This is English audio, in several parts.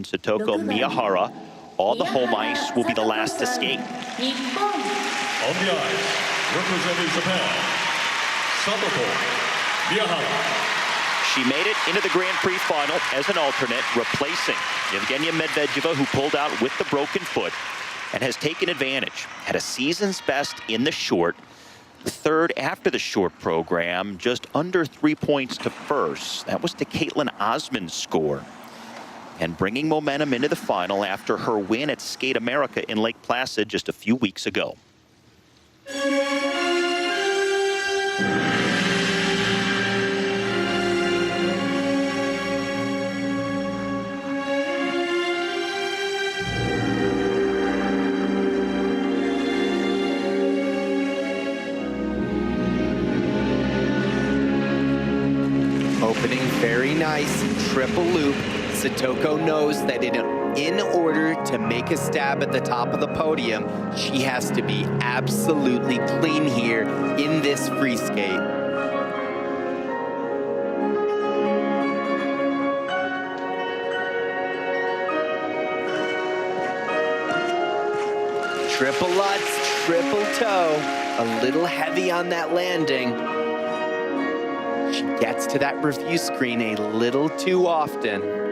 Satoko Miyahara. All the home ice will be the last to skate. On the ice, representing Japan, Satoko Miyahara. She made it into the Grand Prix final as an alternate, replacing Evgenia Medvedeva, who pulled out with the broken foot and has taken advantage. Had a season's best in the short, third after the short program, just under 3 points to first. That was to Caitlin Osman's score. And bringing momentum into the final after her win at Skate America in Lake Placid just a few weeks ago. Opening very nice, triple loop. Satoko knows that in order to make a stab at the top of the podium, she has to be absolutely clean here in this free skate. Triple Lutz, triple toe, a little heavy on that landing. She gets to that review screen a little too often.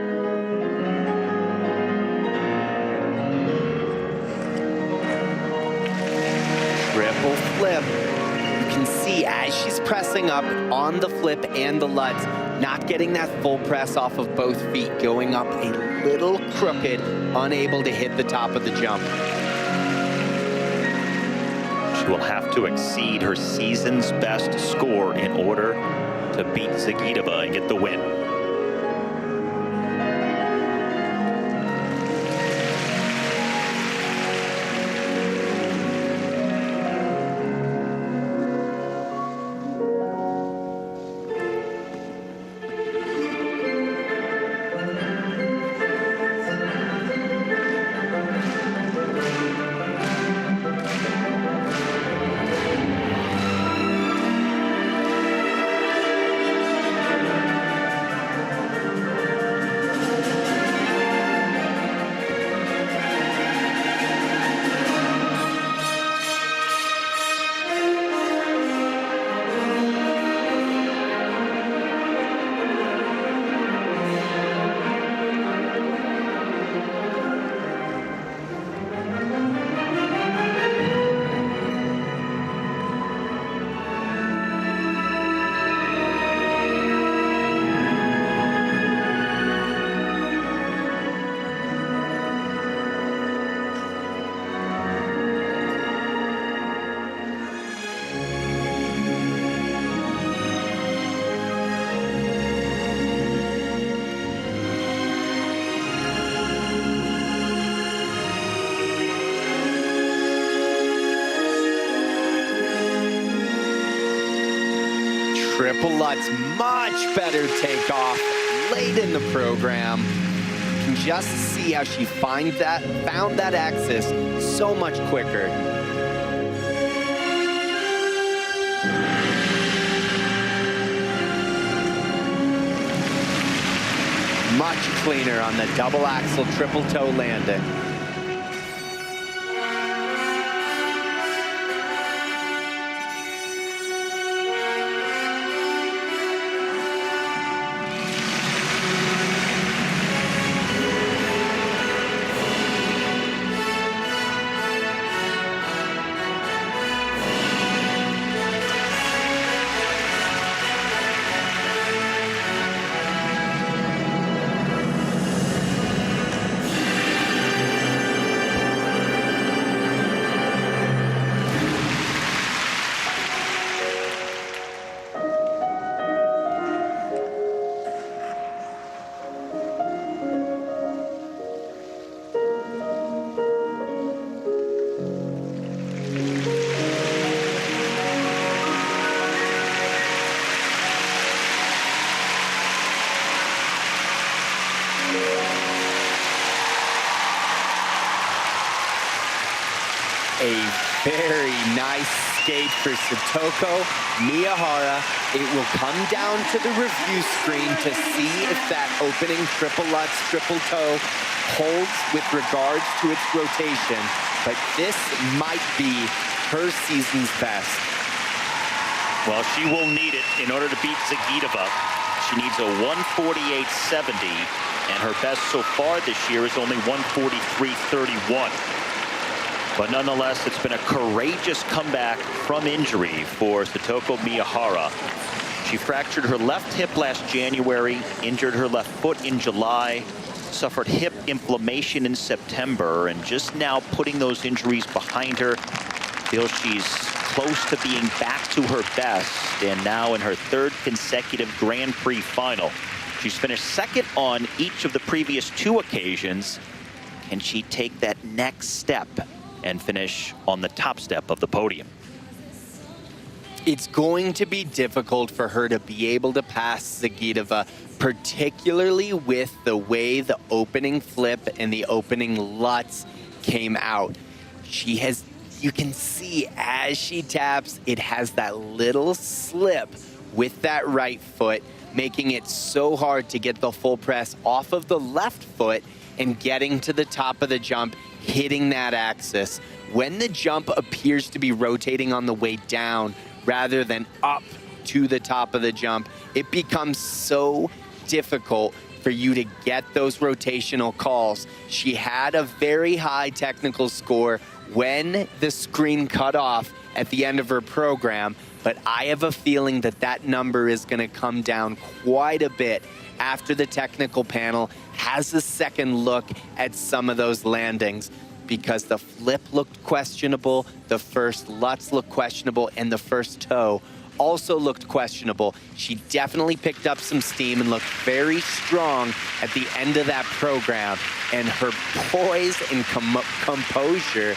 Triple flip. You can see as she's pressing up on the flip and the Lutz, not getting that full press off of both feet, going up a little crooked, unable to hit the top of the jump. She will have to exceed her season's best score in order to beat Zagitova and get the win. Triple Lutz, much better takeoff late in the program. You can just see how she found that axis so much quicker. Much cleaner on the double axel triple toe landing. A very nice stage for Satoko Miyahara. It will come down to the review screen to see if that opening triple Lutz, triple toe holds with regards to its rotation. But this might be her season's best. Well, she will need it in order to beat Zagitova. She needs a 148.70, and her best so far this year is only 143.31. But nonetheless, it's been a courageous comeback from injury for Satoko Miyahara. She fractured her left hip last January, injured her left foot in July, suffered hip inflammation in September, and just now putting those injuries behind her, feels she's close to being back to her best, and now in her third consecutive Grand Prix final. She's finished second on each of the previous two occasions. Can she take that next step and finish on the top step of the podium? It's going to be difficult for her to be able to pass Zagitova, particularly with the way the opening flip and the opening Lutz came out. She has, you can see as she taps, it has that little slip with that right foot, making it so hard to get the full press off of the left foot and getting to the top of the jump, hitting that axis. When the jump appears to be rotating on the way down rather than up to the top of the jump, it becomes so difficult for you to get those rotational calls. She had a very high technical score when the screen cut off at the end of her program, but I have a feeling that that number is going to come down quite a bit after the technical panel has a second look at some of those landings, because the flip looked questionable, the first Lutz looked questionable, and the first toe also looked questionable. She definitely picked up some steam and looked very strong at the end of that program, and her poise and composure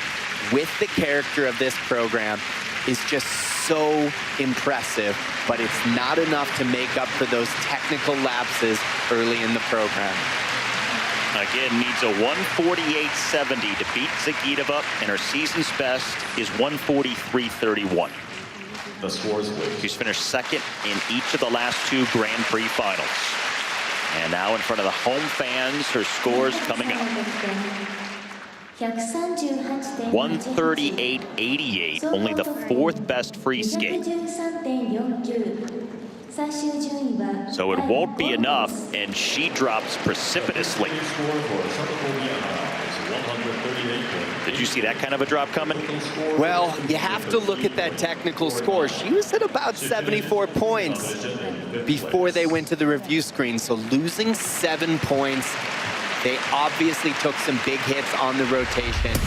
with the character of this program is just so impressive, but it's not enough to make up for those technical lapses early in the program. Again, needs a 148.70 to beat Zagitova, and her season's best is 143.31. The scores, please. She's finished second in each of the last two Grand Prix finals. And now in front of the home fans, her scores coming up. 138.88, only the fourth best free skate. So it won't be enough, and she drops precipitously. Did you see that kind of a drop coming? Well, you have to look at that technical score. She was at about 74 points before they went to the review screen, so losing 7 points, they obviously took some big hits on the rotation.